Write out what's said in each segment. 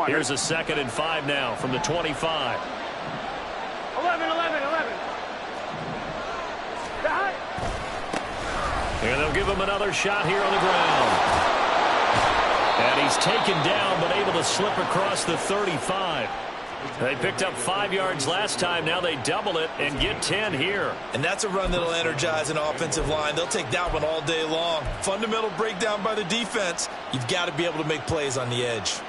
Here's a 2nd and 5 now from the 25. 11. And they'll give him another shot here on the ground. And he's taken down, but able to slip across the 35. They picked up 5 yards last time. Now they double it and get 10 here. And that's a run that'll energize an offensive line. They'll take that one all day long. Fundamental breakdown by the defense. You've got to be able to make plays on the edge.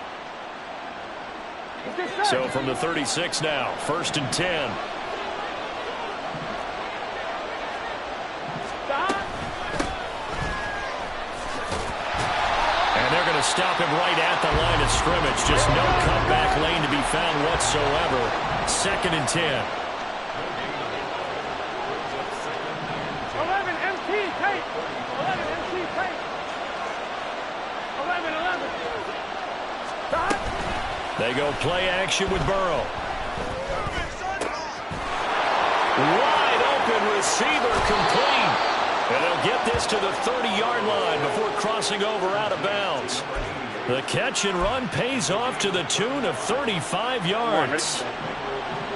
So from the 36 now, 1st and 10. And they're going to stop him right at the line of scrimmage. Just no cutback lane to be found whatsoever. 2nd and 10. 11 MT tape. 11 MT tape. 11. They go play action with Burrow. Wide open receiver complete. And they'll get this to the 30-yard line before crossing over out of bounds. The catch and run pays off to the tune of 35 yards.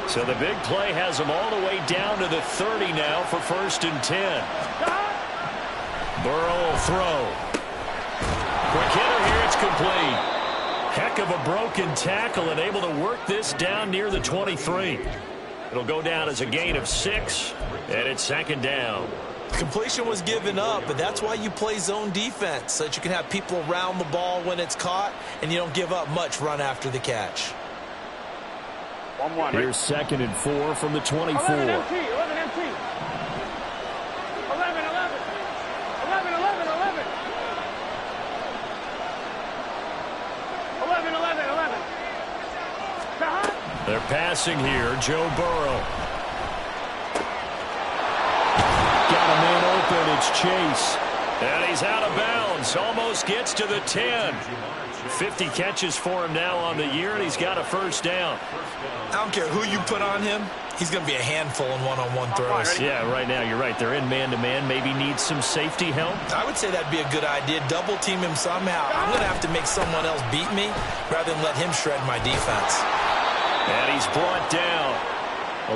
So the big play has them all the way down to the 30 now for 1st and 10. Burrow will throw. Quick hitter here, it's complete. Heck of a broken tackle and able to work this down near the 23. It'll go down as a gain of 6, and it's 2nd down. Completion was given up, but that's why you play zone defense, so that you can have people around the ball when it's caught, and you don't give up much run after the catch. Here's 2nd and 4 from the 24. 11 MT. 11. 11. They're passing here, Joe Burrow. Got a man open, it's Chase. And he's out of bounds, almost gets to the 10. 50 catches for him now on the year, and he's got a 1st down. I don't care who you put on him. He's going to be a handful in one-on-one throws. Yeah, right now, you're right. They're in man-to-man. Maybe need some safety help. I would say that'd be a good idea. Double team him somehow. I'm going to have to make someone else beat me rather than let him shred my defense. And he's brought down.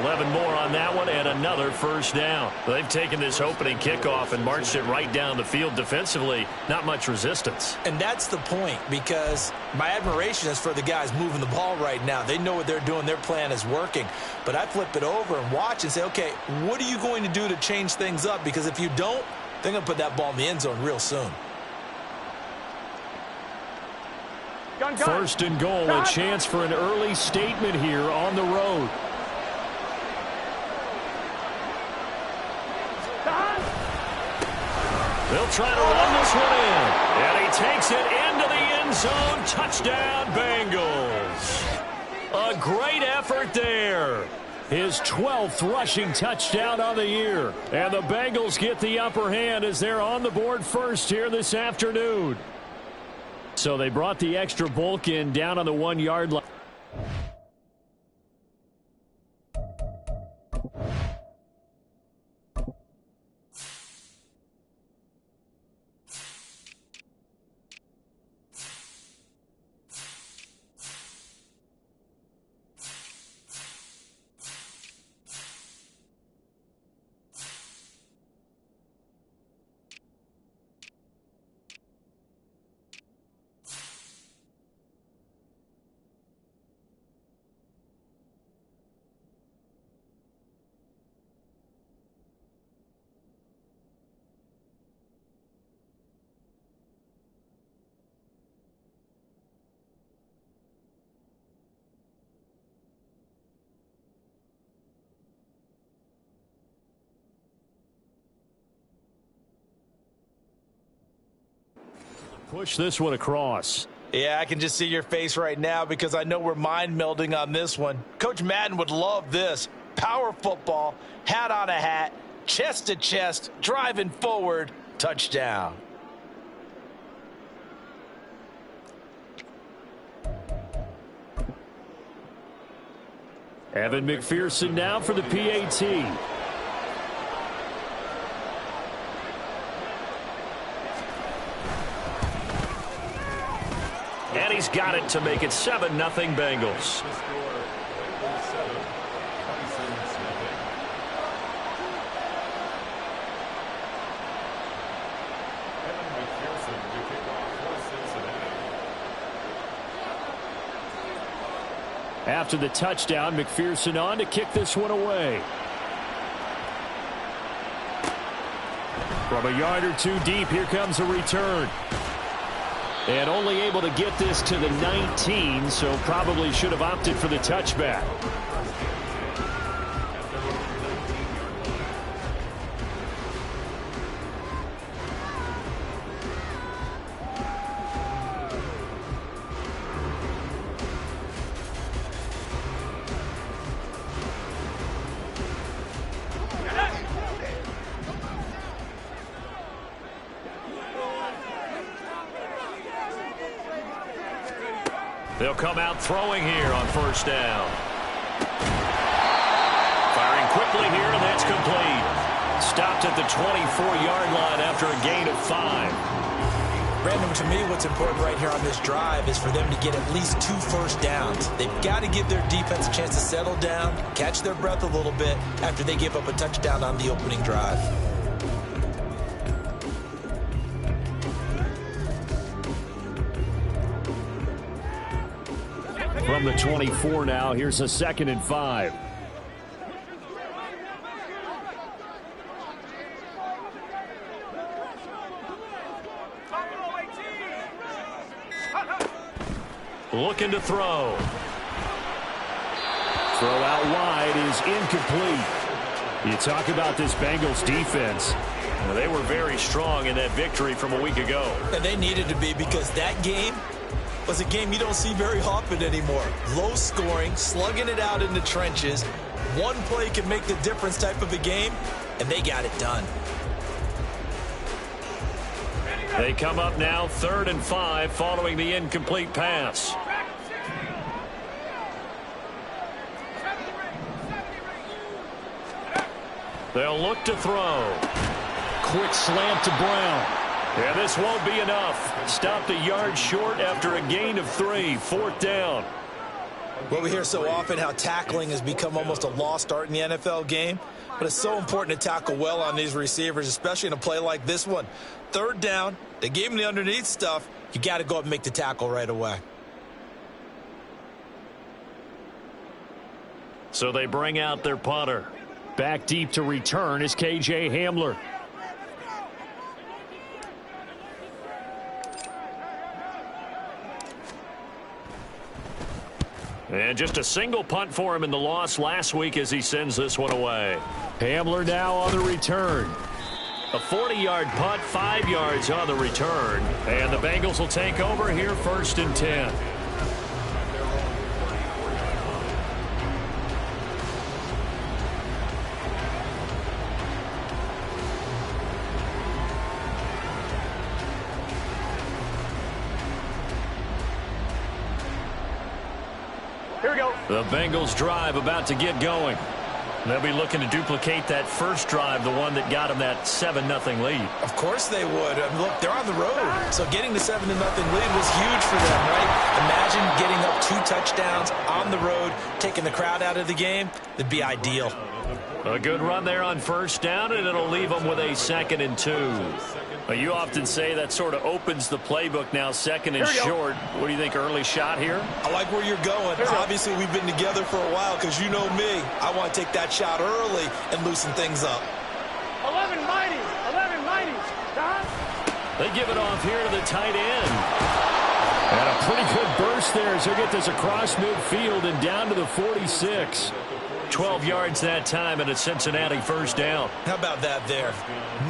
11 more on that one and another 1st down. They've taken this opening kickoff and marched it right down the field defensively. Not much resistance. And that's the point, because my admiration is for the guys moving the ball right now. They know what they're doing. Their plan is working. But I flip it over and watch and say, okay, what are you going to do to change things up? Because if you don't, they're going to put that ball in the end zone real soon. 1st and goal, a chance for an early statement here on the road. They'll try to run this one in. And he takes it into the end zone. Touchdown, Bengals. A great effort there. His 12th rushing touchdown on the year. And the Bengals get the upper hand as they're on the board first here this afternoon. So they brought the extra bulk in down on the 1-yard line. Push this one across. Yeah, I can just see your face right now because I know we're mind melding on this one. Coach Madden would love this. Power football, hat on a hat, chest to chest, driving forward, touchdown. Evan McPherson now for the PAT. And he's got it to make it 7-0 Bengals. After the touchdown, McPherson on to kick this one away. From a yard or two deep, here comes a return. And only able to get this to the 19, so probably should have opted for the touchback. They'll come out throwing here on first down. Firing quickly here, and that's complete. Stopped at the 24-yard line after a gain of 5. Brandon, to me, what's important right here on this drive is for them to get at least 2 first downs. They've got to give their defense a chance to settle down, catch their breath a little bit after they give up a touchdown on the opening drive. From the 24 now, here's a 2nd and 5. Looking to throw. Throw out wide is incomplete. You talk about this Bengals defense. Well, they were very strong in that victory from a week ago. And they needed to be, because that game was a game you don't see very often anymore. Low scoring, slugging it out in the trenches. One play can make the difference type of a game, and they got it done. They come up now 3rd and 5 following the incomplete pass. They'll look to throw. Quick slant to Brown. Yeah, this won't be enough. Stopped a yard short after a gain of 3. 4th down. Well, we hear so often how tackling has become almost a lost art in the NFL game. But it's so important to tackle well on these receivers, especially in a play like this one. 3rd down, they gave him the underneath stuff. You got to go up and make the tackle right away. So they bring out their punter. Back deep to return is K.J. Hamler. And just a single punt for him in the loss last week as he sends this one away. Hamler now on the return. A 40-yard punt, 5 yards on the return. And the Bengals will take over here 1st and 10. Here we go. The Bengals drive about to get going. They'll be looking to duplicate that first drive, the one that got them that 7-0 lead. Of course they would. I mean, look, they're on the road. So getting the 7-0 lead was huge for them, right? Imagine getting up 2 touchdowns on the road, taking the crowd out of the game. That'd be ideal. A good run there on first down, and it'll leave them with a 2nd and 2. You often say that sort of opens the playbook now, 2nd and short. What do you think, early shot here? I like where you're going. Obviously, we've been together for a while because you know me. I want to take that shot early and loosen things up. 11 mighties. 11 mighties. Don? They give it off here to the tight end. And a pretty good burst there as he'll get this across midfield and down to the 46. 12 yards that time and a Cincinnati 1st down. How about that there?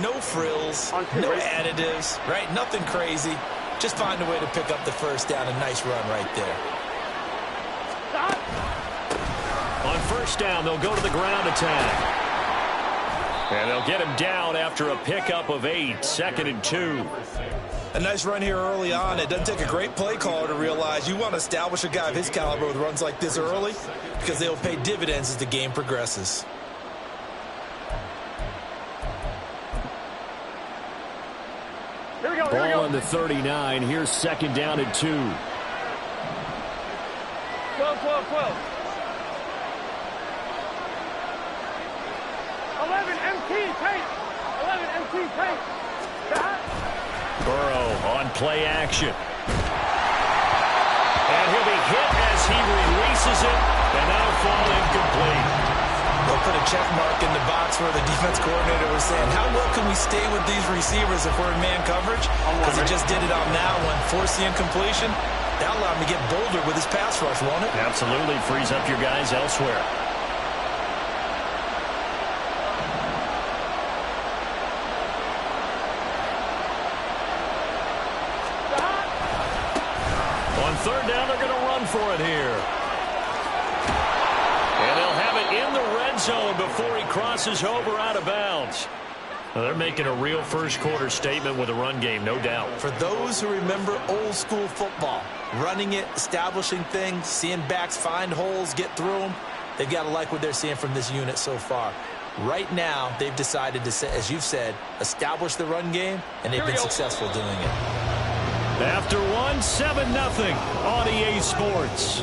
No frills, no additives, right? Nothing crazy. Just find a way to pick up the 1st down. A nice run right there. On 1st down, they'll go to the ground attack. And they'll get him down after a pickup of 8, 2nd and 2. A nice run here early on. It doesn't take a great play caller to realize you want to establish a guy of his caliber with runs like this early because they'll pay dividends as the game progresses. Ball on the 39. Here's 2nd down and 2. 12, 12, 12. 11, MT, tape. 11, MT, tape. Burrow on play action. And he'll be hit as he releases it, and that'll fall incomplete. They'll put a check mark in the box where the defense coordinator was saying, how well can we stay with these receivers if we're in man coverage? Because he just did it on that one, forced the incompletion. That'll allow him to get bolder with his pass rush, won't it? Absolutely frees up your guys elsewhere. On third down, they're going to run for it here. And they'll have it in the red zone before he crosses over out of bounds. Well, they're making a real first-quarter statement with a run game, no doubt. For those who remember old-school football, running it, establishing things, seeing backs find holes, get through them, they've got to like what they're seeing from this unit so far. Right now, they've decided to, as you've said, establish the run game, and they've been successful doing it. After one, 7-0 on EA Sports.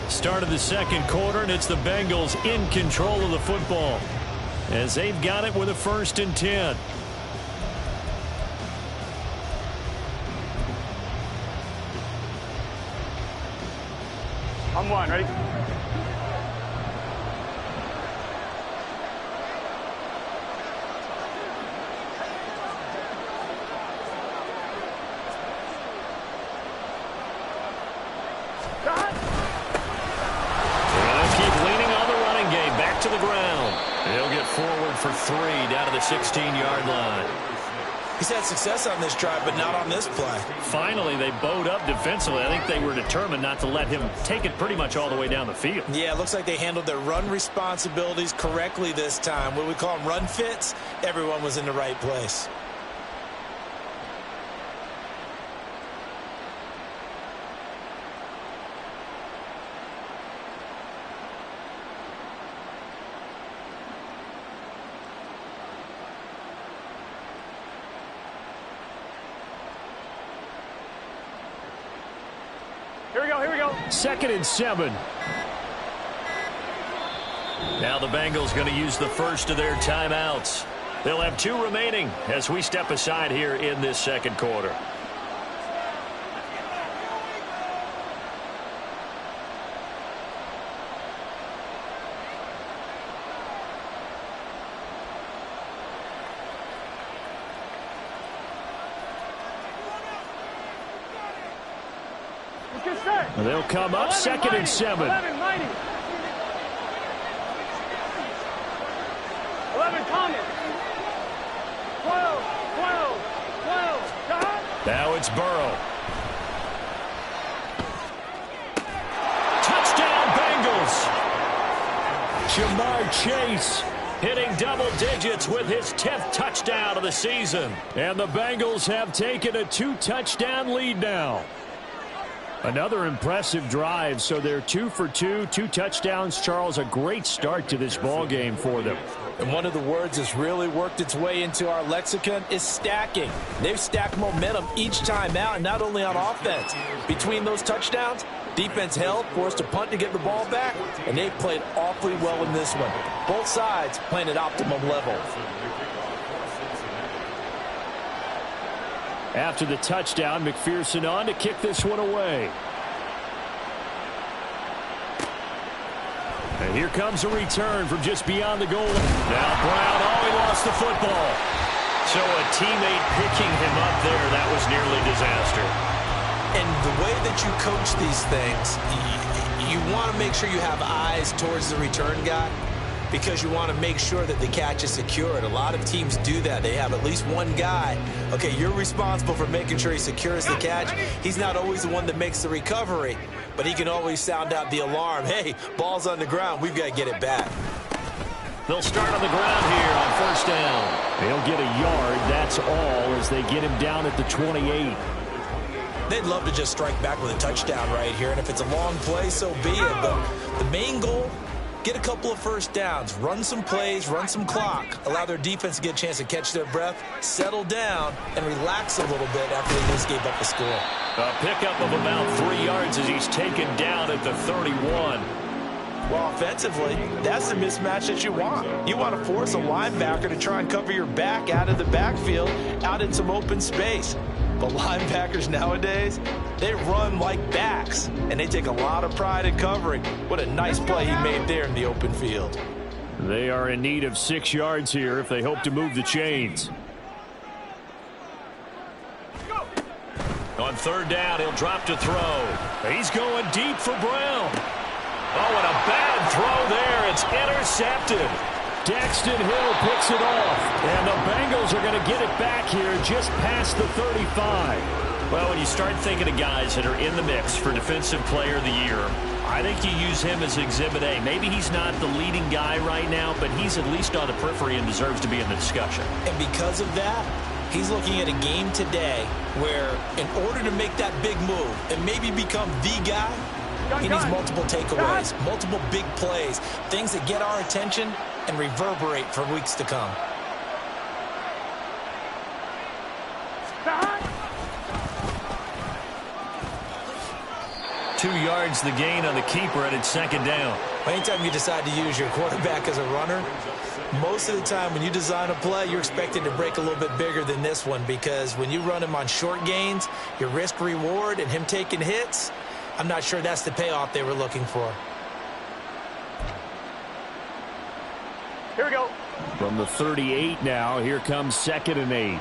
Start of the second quarter, and it's the Bengals in control of the football as they've got it with a 1st and 10. I'm one, ready? To the ground. He'll get forward for 3 down to the 16-yard line. He's had success on this drive, but not on this play. Finally, they bowed up defensively. I think they were determined not to let him take it pretty much all the way down the field. Yeah, it looks like they handled their run responsibilities correctly this time. What we call them run fits, everyone was in the right place. Here we go. 2nd and 7. Now the Bengals going to use the first of their timeouts. They'll have 2 remaining as we step aside here in this second quarter. They'll come up 2nd and 7. 11, mighty. 11, Thomas. 12, 12, 12. Now it's Burrow. Touchdown, Bengals. Jamar Chase hitting double digits with his 10th touchdown of the season. And the Bengals have taken a 2-touchdown lead now. Another impressive drive, so they're 2 for 2, 2 touchdowns. Charles, a great start to this ball game for them. And one of the words that's really worked its way into our lexicon is stacking. They've stacked momentum each time out, and not only on offense. Between those touchdowns, defense held, forced a punt to get the ball back, and they've played awfully well in this one. Both sides playing at optimum level. After the touchdown, McPherson on to kick this one away. And here comes a return from just beyond the goal. Now Brown, he lost the football. So a teammate picking him up there, that was nearly disaster. And the way that you coach these things, you want to make sure you have eyes towards the return guy, because you want to make sure that the catch is secured. A lot of teams do that. They have at least one guy. Okay, you're responsible for making sure he secures the catch. He's not always the one that makes the recovery, but he can always sound out the alarm. Hey, ball's on the ground. We've got to get it back. They'll start on the ground here on 1st down. They'll get a yard, that's all, as they get him down at the 28. They'd love to just strike back with a touchdown right here, and if it's a long play, so be it. But the main goal get a couple of first downs, run some plays, run some clock, allow their defense to get a chance to catch their breath, settle down, and relax a little bit after they just gave up a score. A pickup of about 3 yards as he's taken down at the 31. Well, offensively, that's the mismatch that you want. You want to force a linebacker to try and cover your back out of the backfield, out in some open space. But linebackers nowadays, they run like backs, and they take a lot of pride in covering. What a nice play he made there in the open field. They are in need of 6 yards here if they hope to move the chains. On third down, he'll drop to throw. He's going deep for Brown. Oh, and a bad throw there. It's intercepted. Daxton Hill picks it off. And the Bengals are going to get it back here just past the 35. Well, when you start thinking of guys that are in the mix for Defensive Player of the Year, I think you use him as Exhibit A. Maybe he's not the leading guy right now, but he's at least on the periphery and deserves to be in the discussion. And because of that, he's looking at a game today where in order to make that big move and maybe become the guy, he needs multiple takeaways, multiple big plays, things that get our attention and reverberate for weeks to come. Stop. 2 yards the gain on the keeper, and it's second down. Anytime you decide to use your quarterback as a runner, most of the time when you design a play, you're expected to break a little bit bigger than this one, because when you run him on short gains, your risk-reward and him taking hits, I'm not sure that's the payoff they were looking for. Here we go. From the 38 now, here comes 2nd and 8.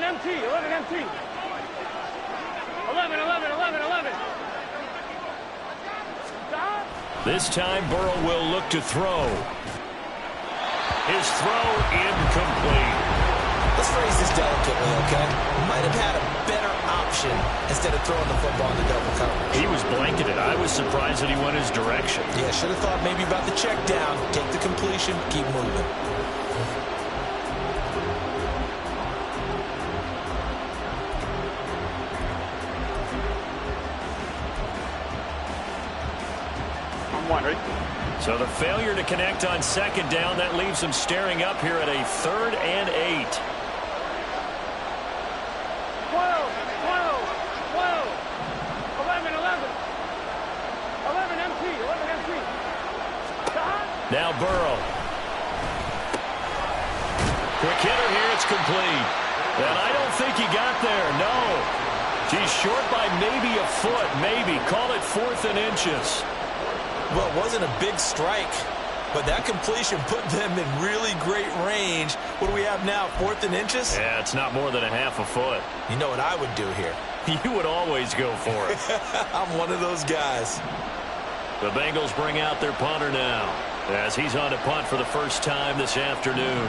MT, 11 MT. 11. Stop. This time Burrow will look to throw. His throw incomplete. Let's phrase this delicately, okay? Might have had a better option instead of throwing the football in the double coverage. He was blanketed. I was surprised that he went his direction. Yeah, should have thought maybe about the check down, take the completion, keep moving. So the failure to connect on second down, that leaves him staring up here at a 3rd and 8. 12 MT. Stop. Now Burrow. Quick hitter here, it's complete. And I don't think he got there, no. He's short by maybe a foot, maybe. Call it 4th and inches. Well, it wasn't a big strike, but that completion put them in really great range. What do we have now, 4th and inches? Yeah, it's not more than a half a foot. You know what I would do here? You would always go for it. I'm one of those guys. The Bengals bring out their punter now, as he's on to punt for the first time this afternoon.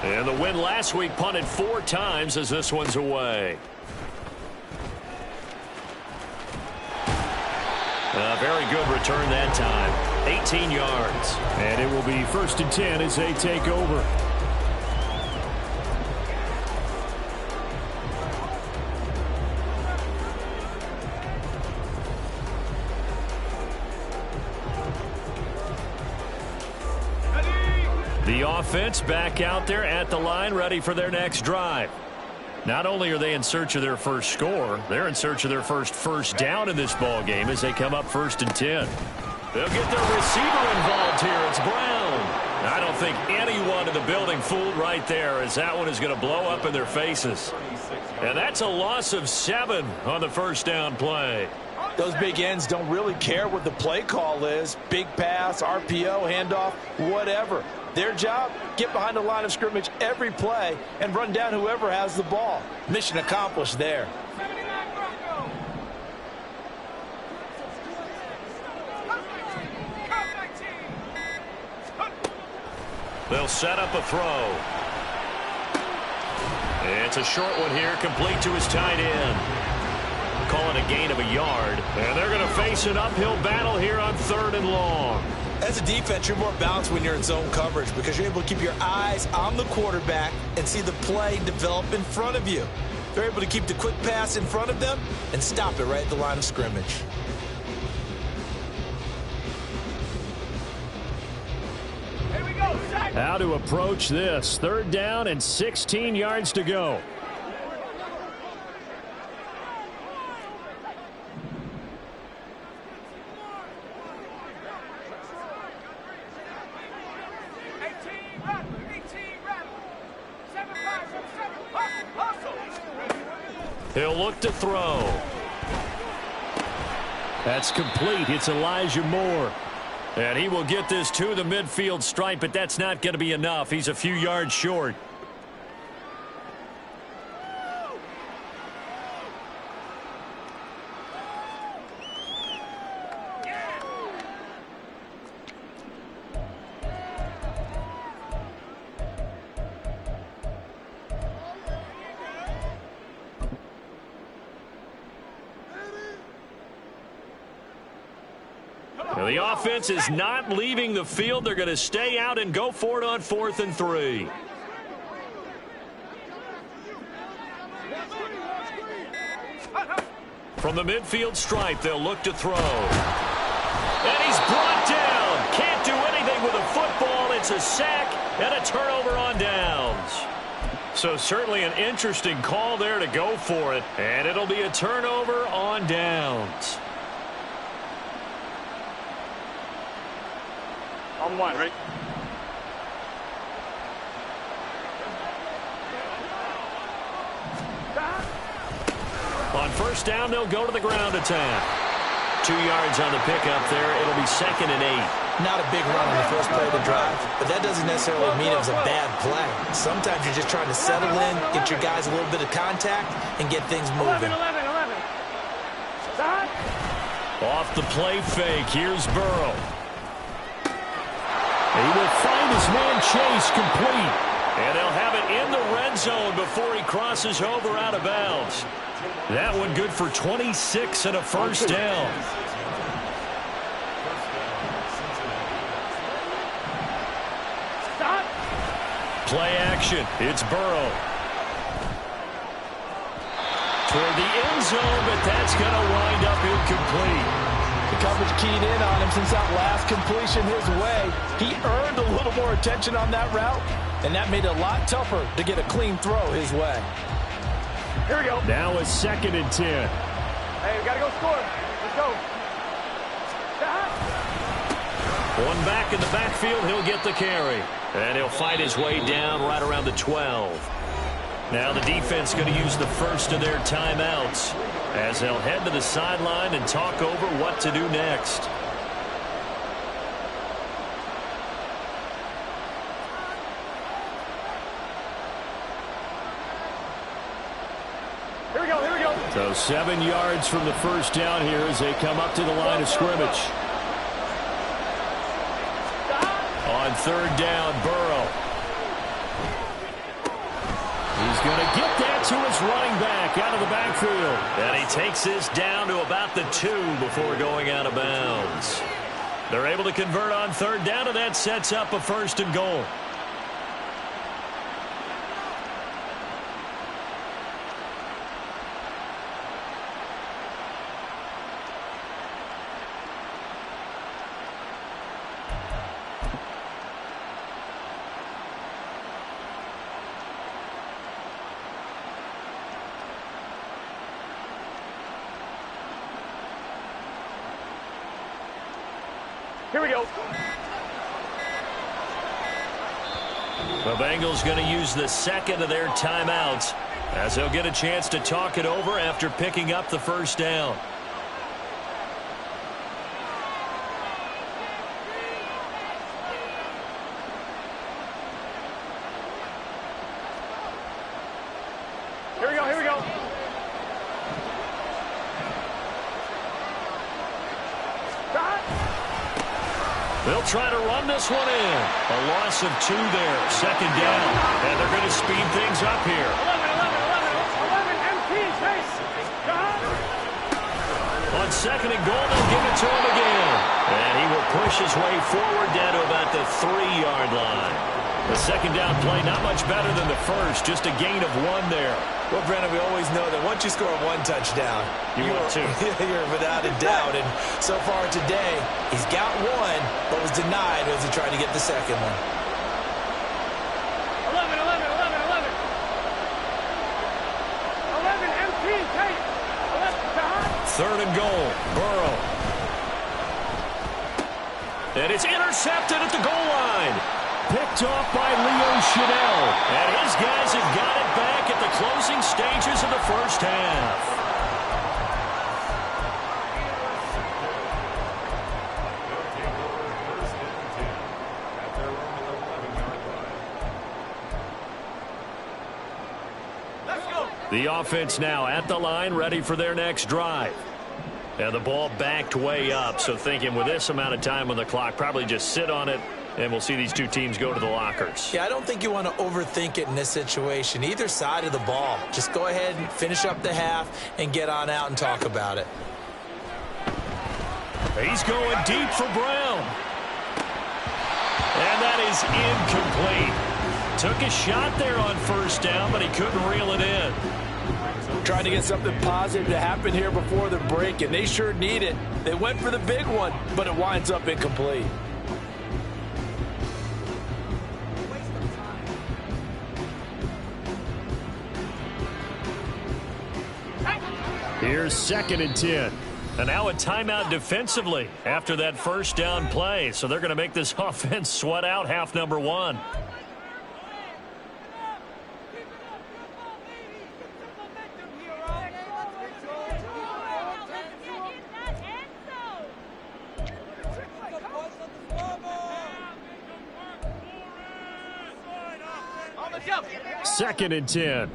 And the win last week punted 4 times as this one's away. A very good return that time. 18 yards. And it will be 1st and 10 as they take over. The offense back out there at the line, ready for their next drive. Not only are they in search of their first score, they're in search of their first down in this ball game as they come up 1st and 10. They'll get their receiver involved here. It's Brown. I don't think anyone in the building fooled right there, as that one is going to blow up in their faces. And that's a loss of 7 on the first down play. Those big ends don't really care what the play call is. Big pass, RPO, handoff, whatever. Their job, get behind the line of scrimmage every play and run down whoever has the ball. Mission accomplished there. They'll set up a throw. It's a short one here, complete to his tight end. Call it a gain of a yard. And they're going to face an uphill battle here on 3rd and long. As a defense, you're more balanced when you're in zone coverage because you're able to keep your eyes on the quarterback and see the play develop in front of you. They're able to keep the quick pass in front of them and stop it right at the line of scrimmage. How to approach this. 3rd down and 16 yards to go. He'll look to throw. That's complete. It's Elijah Moore. And he will get this to the midfield stripe, but that's not going to be enough. He's a few yards short. The offense is not leaving the field. They're going to stay out and go for it on 4th and 3. From the midfield stripe, they'll look to throw. And he's brought down. Can't do anything with a football. It's a sack and a turnover on downs. So certainly an interesting call there to go for it. And it'll be a turnover on downs. On 1, right? On 1st down, they'll go to the ground attack. 2 yards on the pickup there. It'll be 2nd and 8. Not a big run on the first play of the drive, but that doesn't necessarily mean it was a bad play. Sometimes you're just trying to settle in, get your guys a little bit of contact, and get things moving. 11. Stop. Off the play fake, here's Burrow. He will find his man Chase complete. And they'll have it in the red zone before he crosses over out of bounds. That one good for 26 and a 1st down. Stop. Play action. It's Burrow. Toward the end zone, but that's going to wind up incomplete. The coverage keyed in on him since that last completion his way. He earned a little more attention on that route, and that made it a lot tougher to get a clean throw his way. Here we go. Now a 2nd and 10. Hey, we got to go score. Let's go. Stop. One back in the backfield, he'll get the carry. And he'll fight his way down right around the 12. Now the defense going to use the first of their timeouts as they'll head to the sideline and talk over what to do next. Here we go. So 7 yards from the 1st down here as they come up to the line of scrimmage. On 3rd down, Burrow. He's going to get that to his running back out of the backfield. And he takes this down to about the 2 before going out of bounds. They're able to convert on 3rd down, and that sets up a 1st and goal. Here we go. The Bengals going to use the 2nd of their timeouts as they'll get a chance to talk it over after picking up the 1st down. Here we go. Stop. They'll try to run this one in. A loss of 2 there. 2nd down. And they're going to speed things up here. 11, empty, Chase. Stop. On 2nd and goal, they'll give it to him again. And he will push his way forward down to about the 3-yard line. The second down play, not much better than the first, just a gain of 1 there. Well, Brandon, we always know that once you score 1 touchdown, you're without a doubt. And so far today, he's got 1, but was denied as he tried to get the second one. 11, MT, take it. 11, third and goal, Burrow. And it's intercepted at the goal line. Picked off by Leo Chanel. And his guys have got it back at the closing stages of the first half. The offense now at the line, ready for their next drive. And the ball backed way up, so thinking with this amount of time on the clock, probably just sit on it, and we'll see these two teams go to the lockers. Yeah, I don't think you want to overthink it in this situation. Either side of the ball. Just go ahead and finish up the half and get on out and talk about it. He's going deep for Brown. And that is incomplete. Took a shot there on first down, but he couldn't reel it in. Trying to get something positive to happen here before the break, and they sure need it. They went for the big one, but it winds up incomplete. Here's 2nd and 10. And now a timeout defensively after that first down play. So they're going to make this offense sweat out half number 1. Second and 10.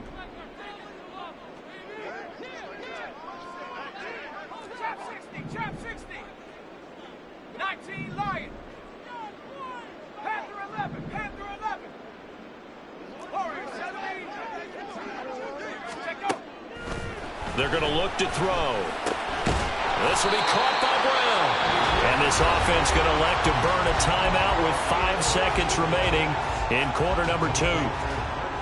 Trap 60. 19 Lion. Panther 11. Panther 11. Warriors 17. Check go. They're going to look to throw. This will be caught by Brown. And this offense going to elect to burn a timeout with 5 seconds remaining in quarter number 2.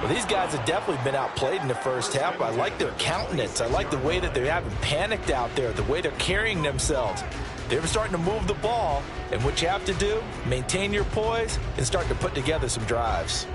Well, these guys have definitely been outplayed in the first half. I like their countenance. I like the way that they haven't panicked out there, the way they're carrying themselves. They're starting to move the ball, and what you have to do, maintain your poise and start to put together some drives.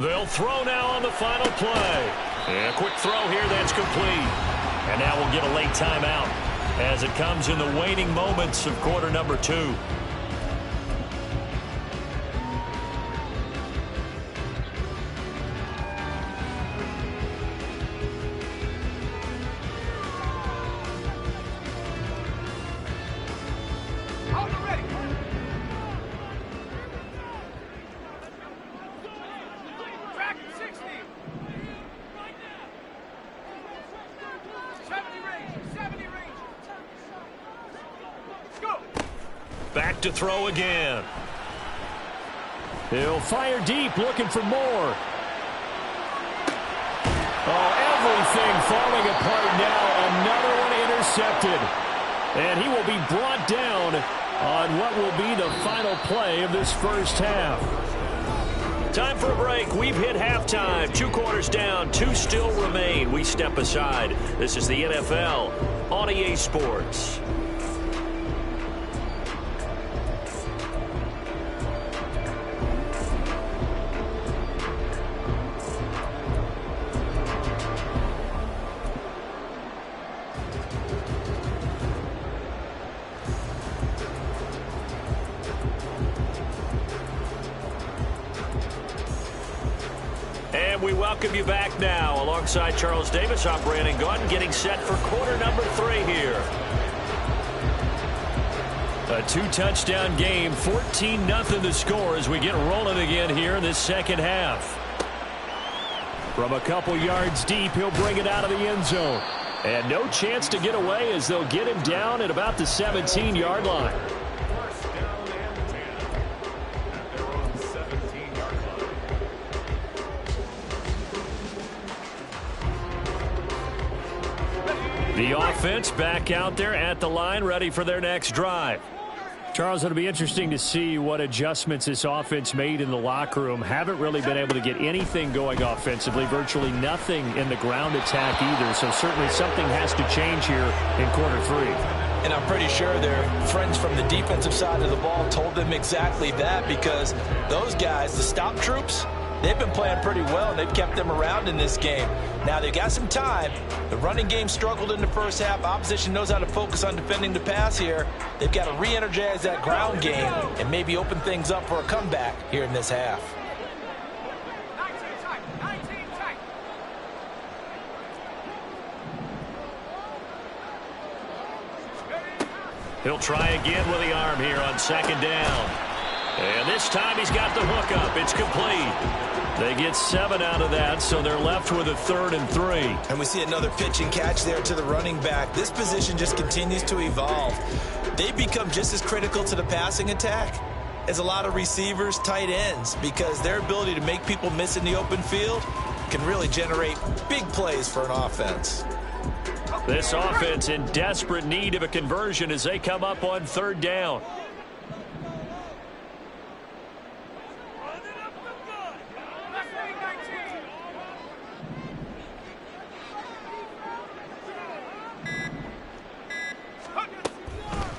They'll throw now on the final play. And a quick throw here that's complete. And now we'll get a late timeout as it comes in the waning moments of quarter number 2. Back to throw again. He'll fire deep, looking for more. Oh, everything falling apart now. Another one intercepted. And he will be brought down on what will be the final play of this first half. Time for a break. We've hit halftime. 2 quarters down, 2 still remain. We step aside. This is the NFL on EA Sports. We welcome you back now alongside Charles Davis. I'm Brandon Gaudin, getting set for quarter number 3 here. A 2-touchdown game, 14-0 the score as we get rolling again here in this second half. From a couple yards deep, he'll bring it out of the end zone. And no chance to get away as they'll get him down at about the 17-yard line. The offense back out there at the line, ready for their next drive. Charles, it'll be interesting to see what adjustments this offense made in the locker room. Haven't really been able to get anything going offensively, virtually nothing in the ground attack either. So certainly something has to change here in quarter 3. And I'm pretty sure their friends from the defensive side of the ball told them exactly that, because those guys, the stop troops, they've been playing pretty well, and they've kept them around in this game. Now, they've got some time. The running game struggled in the first half. Opposition knows how to focus on defending the pass here. They've got to re-energize that ground game and maybe open things up for a comeback here in this half. He'll try again with the arm here on second down. And this time he's got the hook up. It's complete. They get 7 out of that, so they're left with a 3rd and 3. And we see another pitch and catch there to the running back. This position just continues to evolve. They become just as critical to the passing attack as a lot of receivers, tight ends, because their ability to make people miss in the open field can really generate big plays for an offense. This offense in desperate need of a conversion as they come up on 3rd down.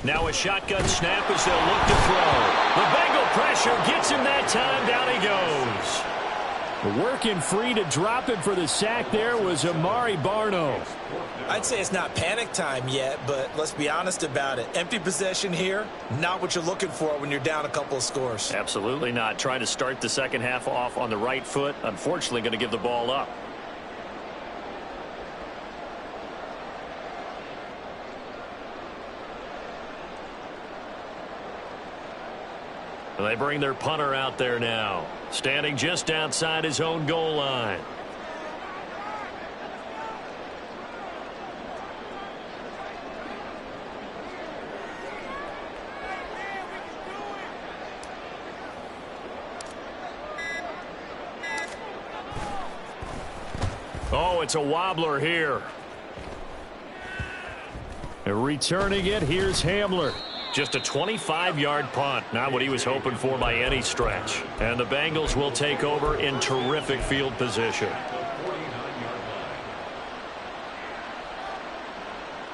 Now a shotgun snap as they'll look to throw. The Bengal pressure gets him that time. Down he goes. Working free to drop him for the sack there was Amari Barno. I'd say it's not panic time yet, but let's be honest about it. Empty possession here, not what you're looking for when you're down a couple of scores. Absolutely not. Trying to start the second half off on the right foot. Unfortunately, going to give the ball up. And they bring their punter out there now, standing just outside his own goal line. Oh, it's a wobbler here. And returning it, here's Hamler. Just a 25-yard punt, not what he was hoping for by any stretch. And the Bengals will take over in terrific field position.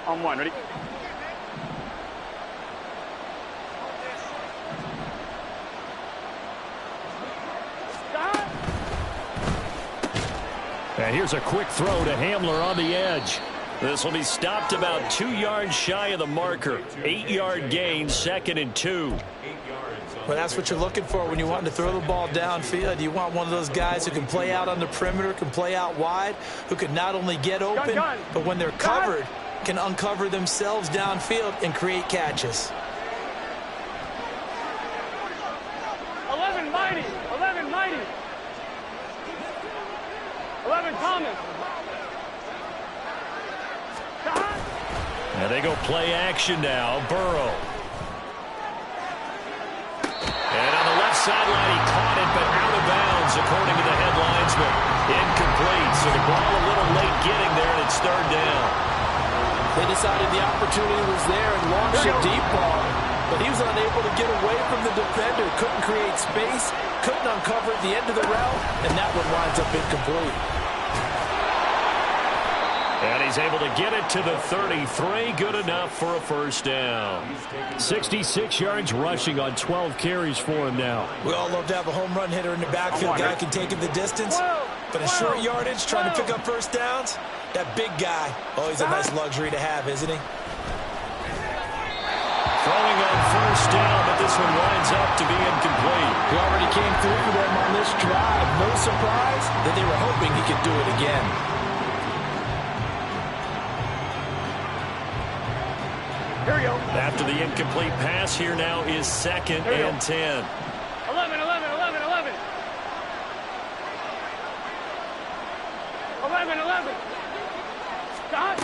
On 1, ready? And here's a quick throw to Hamler on the edge. This will be stopped about 2 yards shy of the marker. 8-yard gain, 2nd and 2. Well, that's what you're looking for when you want to throw the ball downfield. You want one of those guys who can play out on the perimeter, can play out wide, who can not only get open, but when they're covered, can uncover themselves downfield and create catches. 11 Mighty. 11 Mighty. 11 Thomas. And they go play action now. Burrow. And on the left sideline, he caught it, but out of bounds, according to the head linesman. Incomplete, so the ball a little late getting there, and it's 3rd down. They decided the opportunity was there and launched a deep ball, but he was unable to get away from the defender. Couldn't create space, couldn't uncover at the end of the route, and that one winds up incomplete. And he's able to get it to the 33. Good enough for a 1st down. 66 yards rushing on 12 carries for him now. We all love to have a home run hitter in the backfield. Guy can take it the distance. But in short yardage, trying to pick up 1st downs, that big guy, oh, he's a nice luxury to have, isn't he? Throwing on 1st down, but this one winds up to be incomplete. He already came through for them on this drive. No surprise that they were hoping he could do it again. Here Here we go. After the incomplete pass, here now is 2nd and 10. 11, 11, 11, 11. 11, 11. Stop.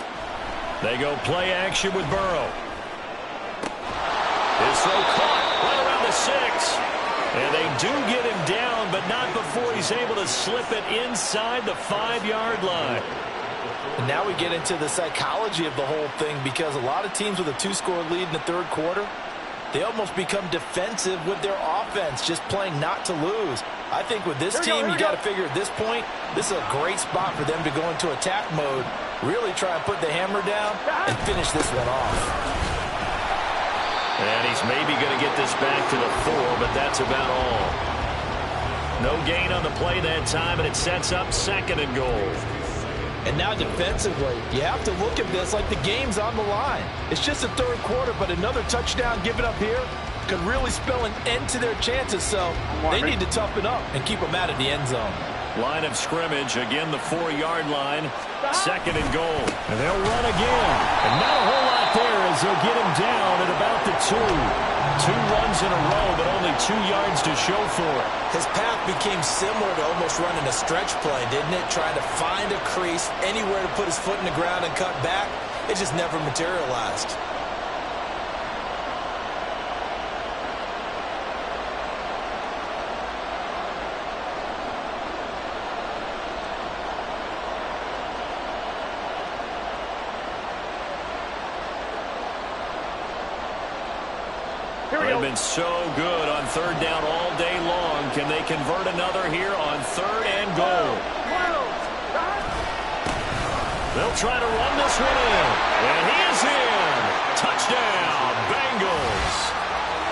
They go play action with Burrow. His throw caught right around the 6. And they do get him down, but not before he's able to slip it inside the 5-yard line. And now we get into the psychology of the whole thing, because a lot of teams with a 2-score lead in the third quarter, they almost become defensive with their offense, just playing not to lose. I think with this team, you got to figure at this point, this is a great spot for them to go into attack mode, really try and put the hammer down and finish this one off. And he's maybe going to get this back to the 4, but that's about all. No gain on the play that time, and it sets up 2nd and goal. And now defensively, you have to look at this like the game's on the line. It's just the third quarter, but another touchdown given up here could really spell an end to their chances, so they need to toughen up and keep them out of the end zone. Line of scrimmage, again the 4-yard line, 2nd and goal. And they'll run again. And not a whole lot there as they'll get him down at about the 2. 2 runs in a row, but only 2 yards to show for it. His path became similar to almost running a stretch play, didn't it? Trying to find a crease, anywhere to put his foot in the ground and cut back. It just never materialized. They've been so good on 3rd down all day long. Can they convert another here on 3rd and goal? They'll try to run this one in. And he is in. Touchdown, Bengals.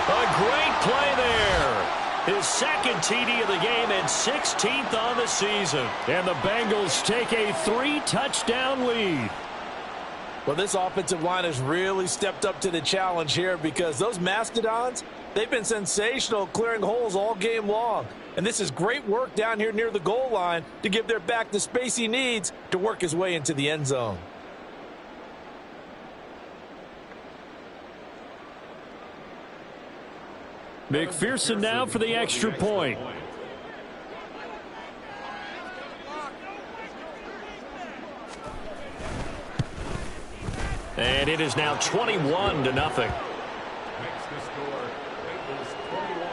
A great play there. His 2nd TD of the game and 16th on the season. And the Bengals take a 3-touchdown lead. Well, this offensive line has really stepped up to the challenge here, because those Mastodons, they've been sensational clearing holes all game long. And this is great work down here near the goal line to give their back the space he needs to work his way into the end zone. McPherson now for the extra point. And it is now 21-0. Makes the score, Bengals 21,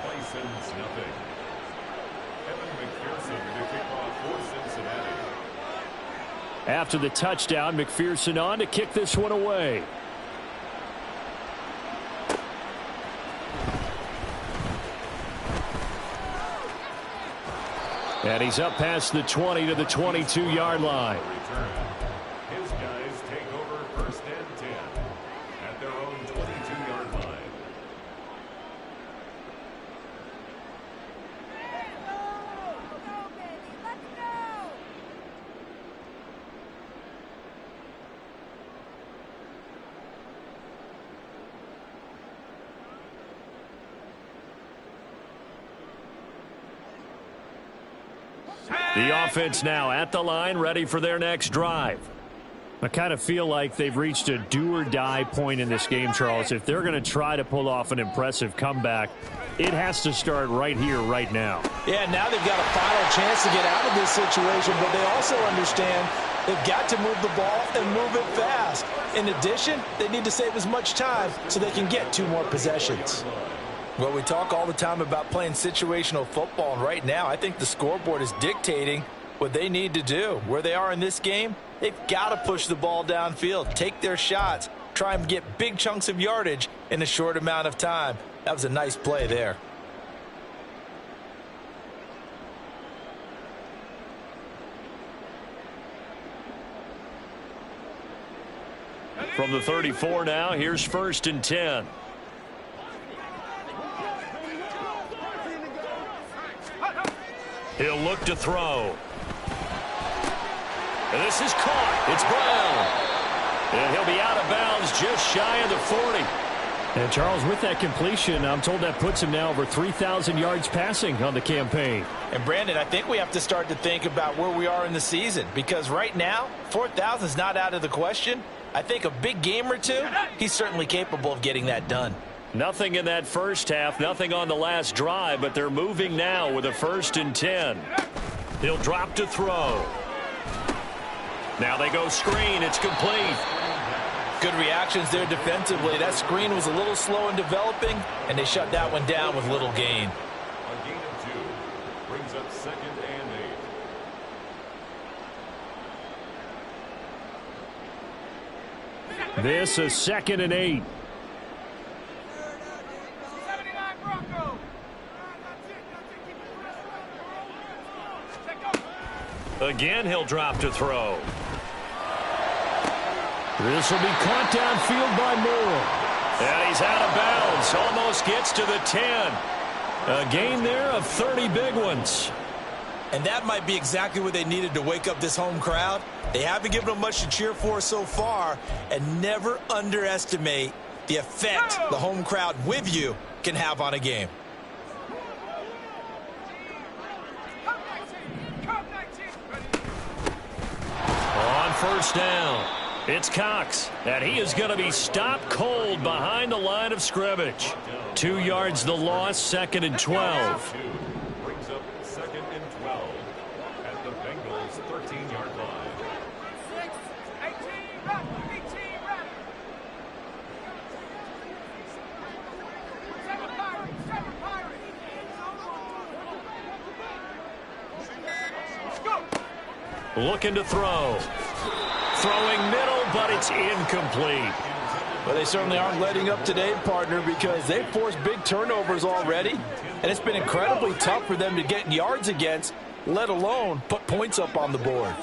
Bisons nothing. Kevin McPherson to kick off for Cincinnati. After the touchdown, McPherson on to kick this one away. And he's up past the 20 to the 22-yard line. His guys take over 1st and 10 at their own 22-yard line. The offense now at the line, ready for their next drive. I kind of feel like they've reached a do-or-die point in this game, Charles. If they're going to try to pull off an impressive comeback, it has to start right here, right now. Yeah, now they've got a final chance to get out of this situation, but they also understand they've got to move the ball and move it fast. In addition, they need to save as much time so they can get 2 more possessions. Well, we talk all the time about playing situational football, and right now I think the scoreboard is dictating what they need to do. Where they are in this game, they've got to push the ball downfield, take their shots, try and get big chunks of yardage in a short amount of time. That was a nice play there. From the 34 now, here's 1st and 10. He'll look to throw. And this is caught. It's Brown. And he'll be out of bounds just shy of the 40. And, Charles, with that completion, I'm told that puts him now over 3,000 yards passing on the campaign. And, Brandon, I think we have to start to think about where we are in the season, because right now, 4,000 is not out of the question. I think a big game or two, he's certainly capable of getting that done. Nothing in that first half, nothing on the last drive, but they're moving now with a 1st and 10. He'll drop to throw. Now they go screen. It's complete. Good reactions there defensively. That screen was a little slow in developing, and they shut that one down with little gain. A gain of 2 brings up 2nd and 8. This is 2nd and 8. Again, he'll drop to throw. This will be caught downfield by Moore. And he's out of bounds. Almost gets to the 10. A gain there of 30 big ones. And that might be exactly what they needed to wake up this home crowd. They haven't given them much to cheer for so far. And never underestimate the effect the home crowd with you can have on a game. On 1st down, it's Cox, and he is going to be stopped cold behind the line of scrimmage. 2 yards the loss, 2nd and 12. Brings up 2nd and 12 at the Bengals' 13-yard line. 18. Looking to throw. Throwing middle, but it's incomplete. Well, they certainly aren't letting up today, partner, because they've forced big turnovers already, and it's been incredibly tough for them to get yards against, let alone put points up on the board.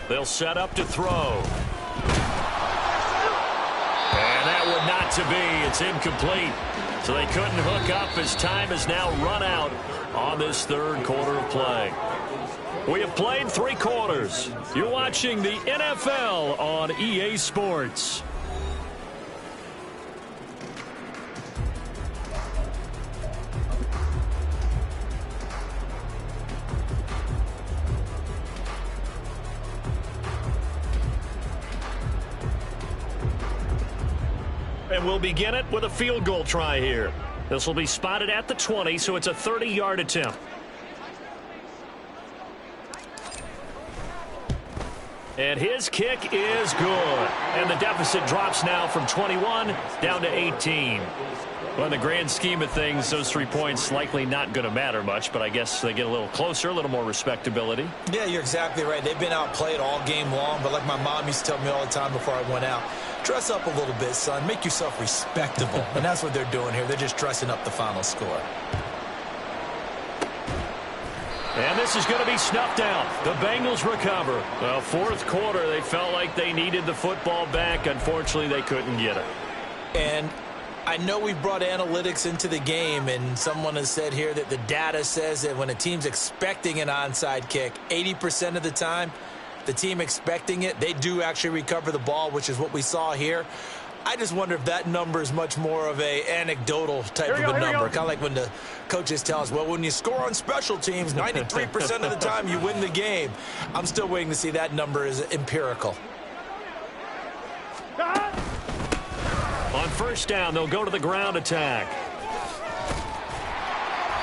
They'll set up to throw. And that one not to be. It's incomplete. So they couldn't hook up as time has now run out on this 3rd quarter of play. We have played 3 quarters. You're watching the NFL on EA Sports. And we'll begin it with a field goal try here. This will be spotted at the 20, so it's a 30-yard attempt. And his kick is good. And the deficit drops now from 21 down to 18. Well, in the grand scheme of things, those 3 points likely not going to matter much, but I guess they get a little closer, a little more respectability. Yeah, you're exactly right. They've been outplayed all game long, but like my mom used to tell me all the time before I went out, dress up a little bit, son. Make yourself respectable. And that's what they're doing here. They're just dressing up the final score. And this is going to be snuffed out. The Bengals recover. Well, 4th quarter, they felt like they needed the football back. Unfortunately, they couldn't get it. And I know we brought analytics into the game, and someone has said here that the data says that when a team's expecting an onside kick, 80% of the time, the team expecting it, they do actually recover the ball, which is what we saw here. I just wonder if that number is much more of a anecdotal type of a number. Kind of like when the coaches tell us, well, when you score on special teams, 93% of the time you win the game. I'm still waiting to see that number is empirical. On 1st down, they'll go to the ground attack.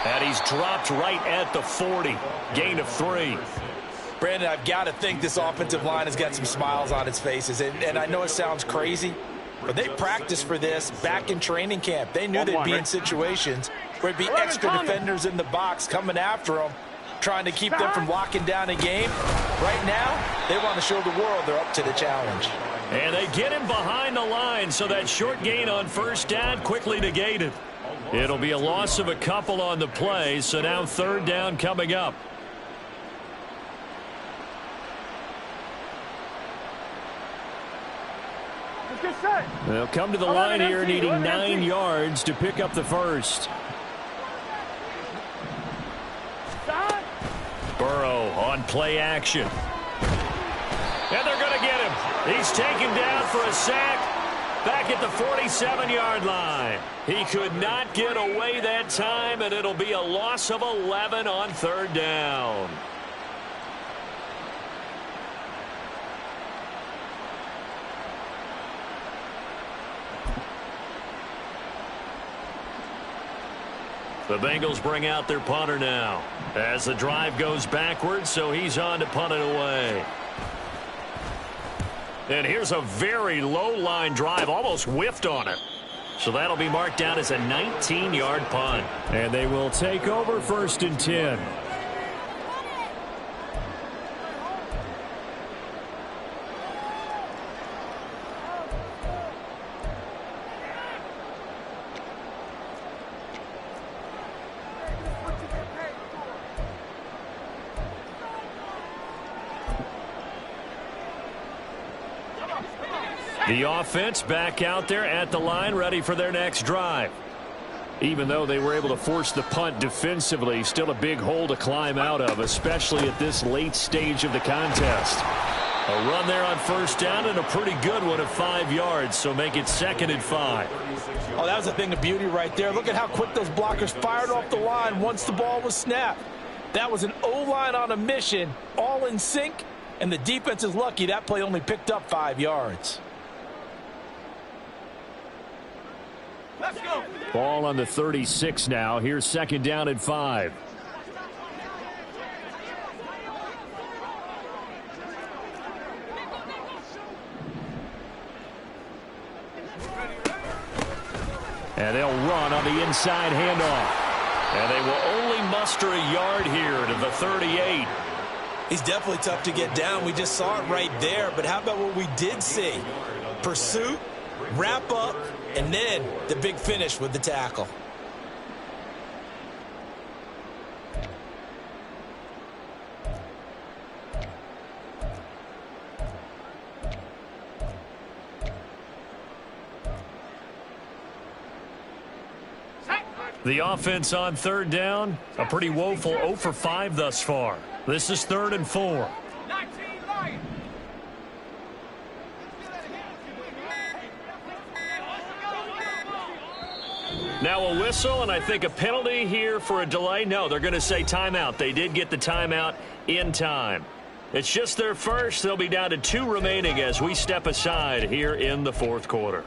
And he's dropped right at the 40. Gain of 3. Brandon, I've got to think this offensive line has got some smiles on its faces. And I know it sounds crazy, but they practiced for this back in training camp. They knew they'd be in situations where it'd be extra defenders in the box coming after them, trying to keep them from locking down a game. Right now, they want to show the world they're up to the challenge. And they get him behind the line, so that short gain on 1st down quickly negated. It'll be a loss of a couple on the play, so now 3rd down coming up. They'll come to the line here, needing 9 yards to pick up the 1st. on play action. And they're going to get him. He's taken down for a sack back at the 47-yard line. He could not get away that time, and it'll be a loss of 11 on third down. The Bengals bring out their punter now as the drive goes backwards, so he's on to punt it away. And here's a very low-line drive, almost whiffed on it. So that'll be marked down as a 19-yard punt. And they will take over 1st and 10. The offense back out there at the line, ready for their next drive. Even though they were able to force the punt defensively, still a big hole to climb out of, especially at this late stage of the contest. A run there on 1st down and a pretty good one of 5 yards, so make it 2nd and 5. Oh, that was a thing of beauty right there. Look at how quick those blockers fired off the line once the ball was snapped. That was an O-line on a mission, all in sync, and the defense is lucky that play only picked up 5 yards. Let's go. Ball on the 36 now. Here's 2nd down and 5. And they'll run on the inside handoff. And they will only muster a yard here to the 38. He's definitely tough to get down. We just saw it right there. But how about what we did see? Pursuit, wrap up, and then the big finish with the tackle. The offense on 3rd down, a pretty woeful 0 for 5 thus far. This is 3rd and 4. Now a whistle, and I think a penalty here for a delay. No, they're going to say timeout. They did get the timeout in time. It's just their first. They'll be down to 2 remaining as we step aside here in the 4th quarter.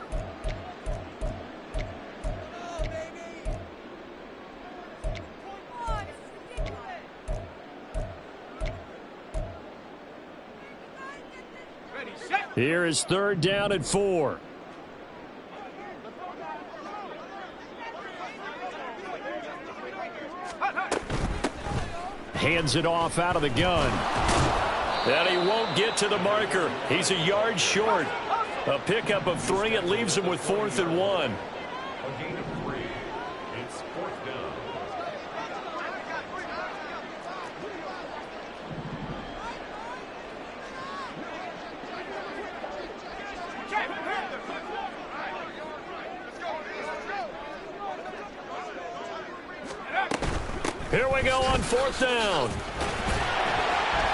Here is 3rd down and 4. Hands it off out of the gun. And he won't get to the marker. He's a yard short. A pickup of 3. It leaves him with 4th and 1. A gain of 3. It's 4th down. Here we go on 4th down.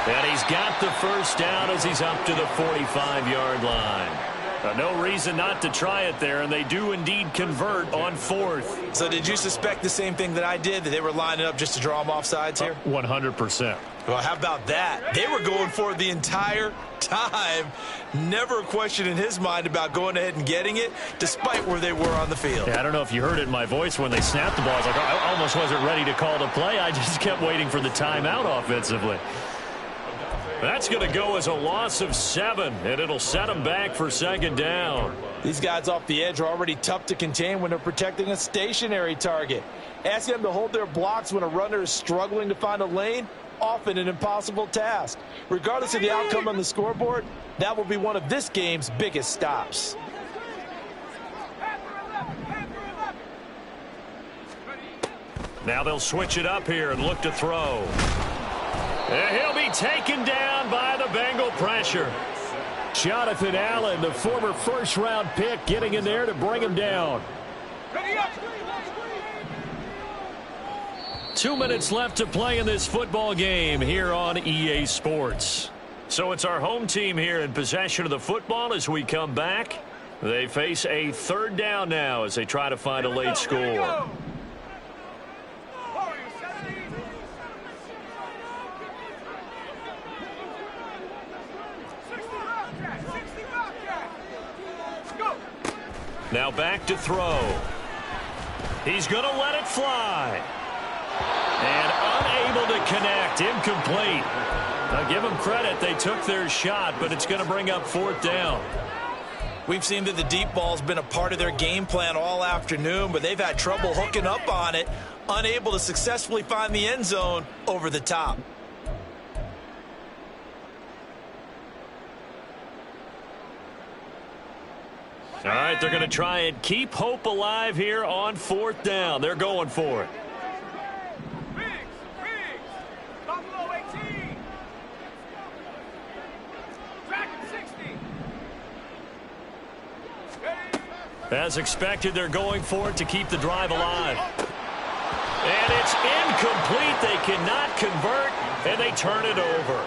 And he's got the 1st down as he's up to the 45-yard line. No reason not to try it there, and they do indeed convert on 4th. So did you suspect the same thing that I did, that they were lining up just to draw them off sides here? 100%. Well, how about that? They were going for it the entire time. Never a question in his mind about going ahead and getting it, despite where they were on the field. Yeah, I don't know if you heard it in my voice when they snapped the ball. I was like, I almost wasn't ready to call the play. I just kept waiting for the timeout offensively. That's going to go as a loss of 7, and it'll set them back for 2nd down. These guys off the edge are already tough to contain when they're protecting a stationary target. Asking them to hold their blocks when a runner is struggling to find a lane, often an impossible task. Regardless of the outcome on the scoreboard, that will be one of this game's biggest stops. Now they'll switch it up here and look to throw. And he'll be taken down by the Bengal pressure. Jonathan Allen, the former 1st-round pick, getting in there to bring him down. 2 minutes left to play in this football game here on EA Sports. So it's our home team here in possession of the football as we come back. They face a third down now as they try to find a late score. Now back to throw. He's going to let it fly. And unable to connect. Incomplete. Now give them credit. They took their shot, but it's going to bring up fourth down. We've seen that the deep ball's been a part of their game plan all afternoon, but they've had trouble hooking up on it, unable to successfully find the end zone over the top. All right, they're going to try and keep hope alive here on fourth down. They're going for it. As expected, they're going for it to keep the drive alive. And it's incomplete. They cannot convert, and they turn it over.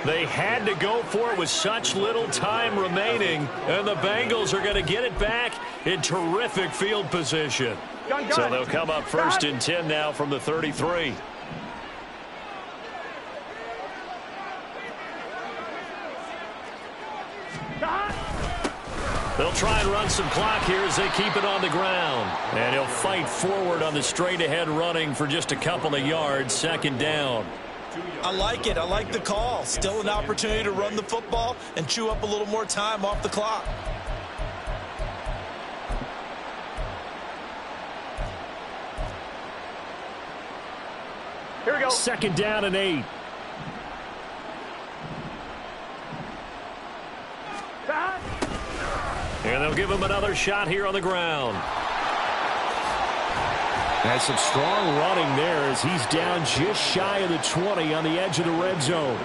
They had to go for it with such little time remaining, and the Bengals are going to get it back in terrific field position. So they'll come up first and 10 now from the 33. They'll try and run some clock here as they keep it on the ground. And he'll fight forward on the straight-ahead running for just a couple of yards, second down. I like it. I like the call. Still an opportunity to run the football and chew up a little more time off the clock. Here we go. Second down and 8. And they'll give him another shot here on the ground. That's some strong running there as he's down just shy of the 20 on the edge of the red zone.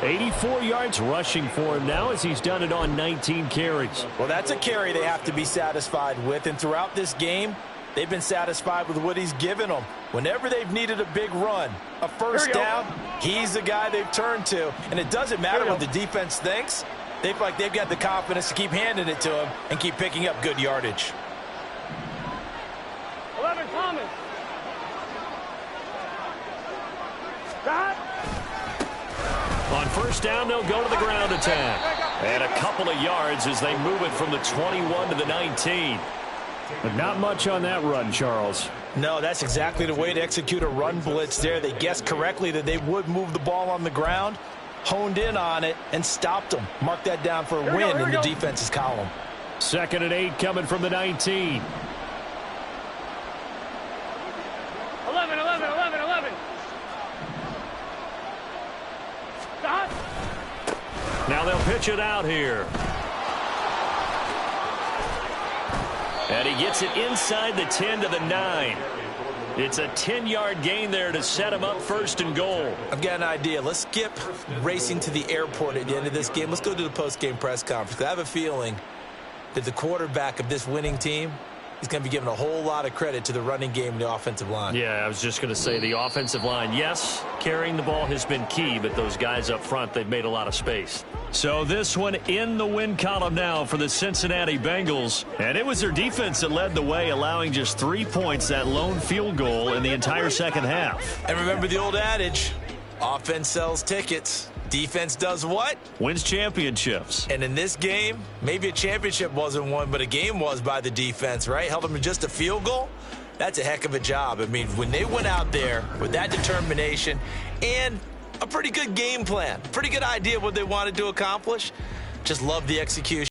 84 yards rushing for him now as he's done it on 19 carries. Well, that's a carry they have to be satisfied with. And throughout this game, they've been satisfied with what he's given them. Whenever they've needed a big run, a first down, he's the guy they've turned to. And it doesn't matter what the defense thinks. They feel like they've got the confidence to keep handing it to him and keep picking up good yardage. 11 Thomas. On first down, they'll go to the ground attack. And a couple of yards as they move it from the 21 to the 19. But not much on that run, Charles. No, that's exactly the way to execute a run blitz there. They guessed correctly that they would move the ball on the ground, honed in on it, and stopped them. Mark that down for a win in the defense's column. Second and 8 coming from the 19. 11. Stop. Now they'll pitch it out here. And he gets it inside the 10 to the 9. It's a 10-yard gain there to set him up first and goal. I've got an idea. Let's skip racing to the airport at the end of this game. Let's go to the post-game press conference. I have a feeling that the quarterback of this winning team is going to be given a whole lot of credit to the running game and the offensive line. Yeah, I was just going to say the offensive line, yes, carrying the ball has been key, but those guys up front, they've made a lot of space. So this one in the win column now for the Cincinnati Bengals. And it was their defense that led the way, allowing just 3 points, that lone field goal in the entire second half. And remember the old adage, offense sells tickets. Defense does what? Wins championships. And in this game, maybe a championship wasn't won, but a game was by the defense, right? Held them to just a field goal. That's a heck of a job. I mean, when they went out there with that determination and a pretty good game plan, pretty good idea of what they wanted to accomplish, just love the execution.